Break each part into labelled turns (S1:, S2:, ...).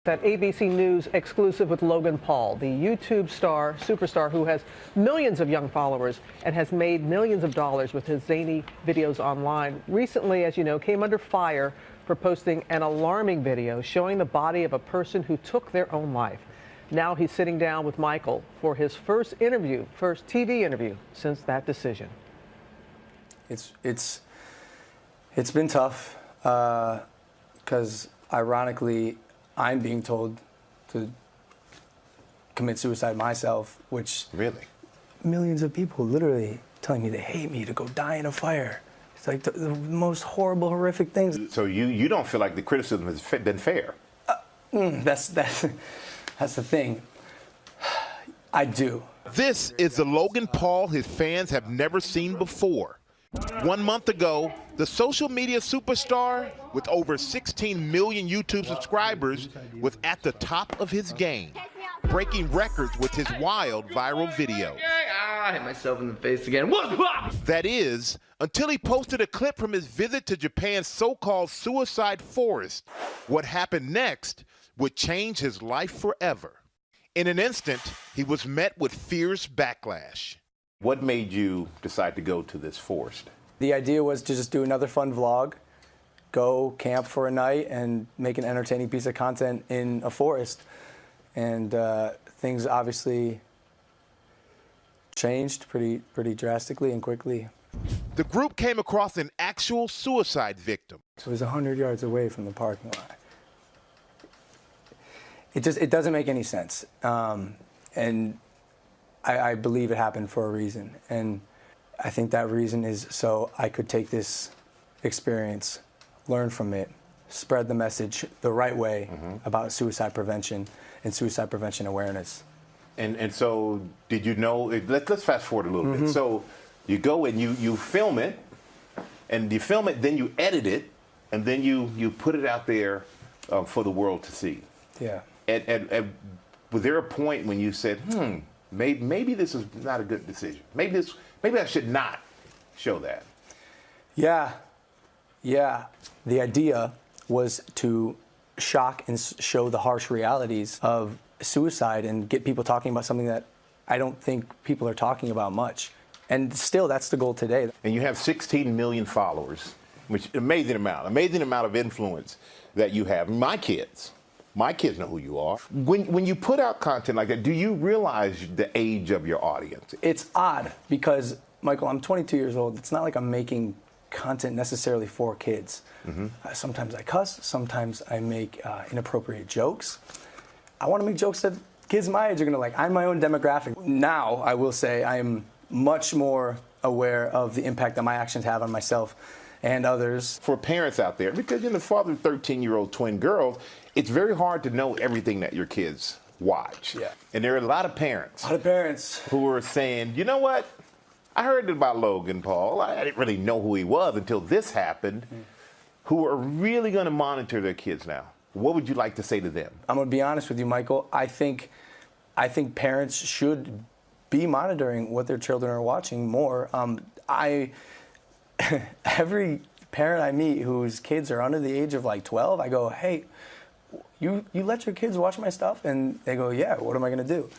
S1: That ABC News exclusive with Logan Paul, the YouTube superstar who has millions of young followers and has made millions of dollars with his zany videos online. Recently, as you know, came under fire for posting an alarming video showing the body of a person who took their own life. Now he's sitting down with Michael for his first TV interview since that decision.
S2: It's been tough because ironically, I'm being told to commit suicide myself, which
S3: really
S2: millions of people literally telling me they hate me to go die in a fire. It's like the most horrible, horrific things.
S3: So you don't feel like the criticism has been fair?
S2: That's the thing. I do.
S4: This is the Logan Paul his fans have never seen before. 1 month ago, the social media superstar with over 16 million YouTube subscribers was at the top of his game, breaking records with his wild viral video.
S5: I hit myself in the face again.
S4: That is, until he posted a clip from his visit to Japan's so-called suicide forest. What happened next would change his life forever. In an instant, he was met with fierce backlash.
S3: What made you decide to go to this forest?
S2: The idea was to just do another fun vlog, go camp for a night, and make an entertaining piece of content in a forest. And things obviously changed pretty drastically and quickly.
S4: The group came across an actual suicide victim.
S2: So it was 100 yards away from the parking lot. It doesn't make any sense. And I believe it happened for a reason. And I think that reason is so I could take this experience, learn from it, spread the message the right way about suicide prevention and suicide prevention awareness.
S3: And so did you know, let's fast forward a little bit. So you go and you film it, and you film it, then you edit it, and then you put it out there for the world to see.
S2: Yeah.
S3: And was there a point when you said, maybe this is not a good decision. Maybe I should not show that.
S2: Yeah. The idea was to shock and show the harsh realities of suicide and get people talking about something that I don't think people are talking about much. And still, that's the goal today.
S3: And you have 16 million followers, which amazing amount of influence that you have. My kids know who you are. When you put out content like that, do you realize the age of your audience?
S2: It's odd because, Michael, I'm 22 years old. It's not like I'm making content necessarily for kids. Sometimes I cuss. Sometimes I make inappropriate jokes. I want to make jokes that kids my age are going to like. I'm my own demographic. Now, I will say I am much more aware of the impact that my actions have on myself and others.
S3: For parents out there, because you're the father of 13-year-old twin girls, it's very hard to know everything that your kids watch.
S2: Yeah.
S3: And there are a lot of parents. Who are saying, you know what? I heard about Logan Paul. I didn't really know who he was until this happened. Who are really going to monitor their kids now. What would you like to say to them?
S2: I'm going to be honest with you, Michael. I think parents should be monitoring what their children are watching more. Every parent I meet whose kids are under the age of like 12, I go, hey, you let your kids watch my stuff? And they go, yeah, what am I going to do?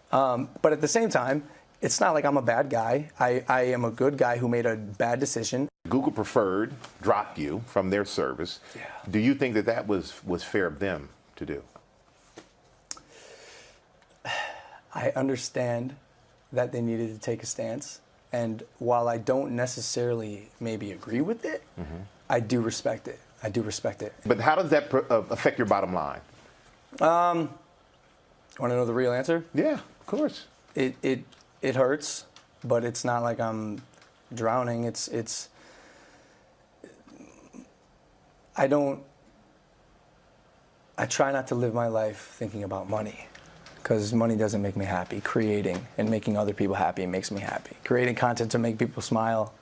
S2: But at the same time, it's not like I'm a bad guy. I am a good guy who made a bad decision.
S3: Google Preferred dropped you from their service.
S2: Yeah.
S3: Do you think that was fair of them to do?
S2: I understand that they needed to take a stance. And while I don't necessarily maybe agree with it, I do respect it. I do respect it.
S3: But how does that affect your bottom line?
S2: Want to know the real answer?
S3: Yeah, of course.
S2: It hurts, but it's not like I'm drowning. I try not to live my life thinking about money, because money doesn't make me happy. Creating and making other people happy makes me happy. Creating content to make people smile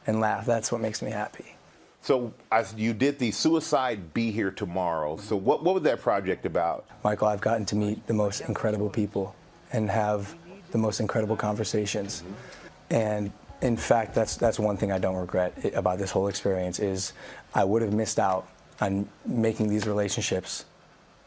S2: and laugh, that's what makes me happy.
S3: So you did the Suicide Be Here Tomorrow. So what was that project about?
S2: Michael, I've gotten to meet the most incredible people and have the most incredible conversations. And in fact, that's one thing I don't regret about this whole experience is I would have missed out on making these relationships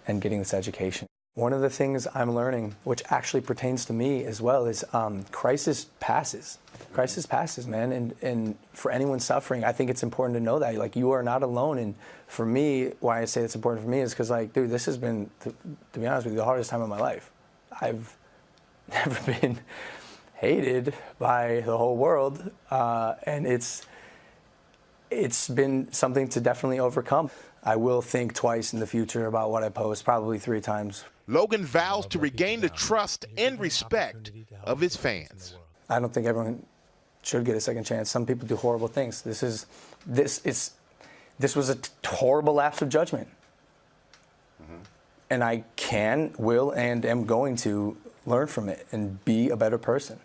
S2: and getting this education. One of the things I'm learning, which actually pertains to me as well, is crisis passes. Crisis passes, man. And for anyone suffering, I think it's important to know that. Like, you are not alone. And for me, why I say it's important for me is because, like, dude, this has been, to be honest with you, the hardest time of my life. I've never been hated by the whole world. And it's been something to definitely overcome. I will think twice in the future about what I post, probably 3 times.
S4: Logan vows to regain the trust and respect of his fans.
S2: I don't think everyone should get a second chance. Some people do horrible things. This was a horrible lapse of judgment. And I can, will, and am going to learn from it and be a better person.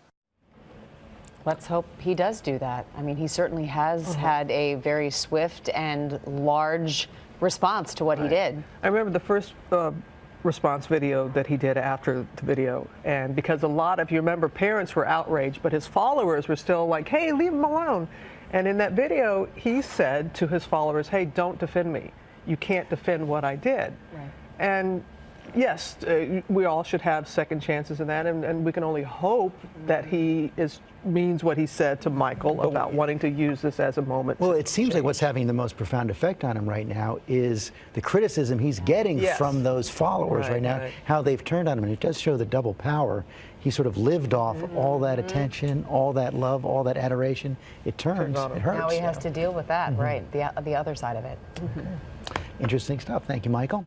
S6: Let's hope he does do that. I mean, he certainly has had a very swift and large response to what he did.
S1: I remember the first response video that he did after the video, and because a lot of, you remember, parents were outraged, but his followers were still like, hey, leave him alone. And in that video, he said to his followers, hey, don't defend me. You can't defend what I did.
S6: Right.
S1: And yes, we all should have second chances in that, and we can only hope that he means what he said to Michael about wanting to use this as a moment.
S7: Well, it seems like what's having the most profound effect on him right now is the criticism he's getting from those followers right now, how they've turned on him. And it does show the double power. He sort of lived off all that attention, all that love, all that adoration. It turns, it hurts.
S6: Now he has to deal with that, right, the other side of it.
S7: Interesting stuff. Thank you, Michael.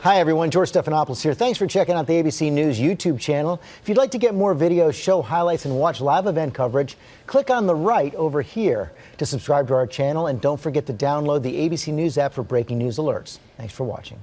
S7: Hi, everyone. George Stephanopoulos here. Thanks for checking out the ABC News YouTube channel. If you'd like to get more videos, show highlights, and watch live event coverage, click on the right over here to subscribe to our channel. And don't forget to download the ABC News app for breaking news alerts. Thanks for watching.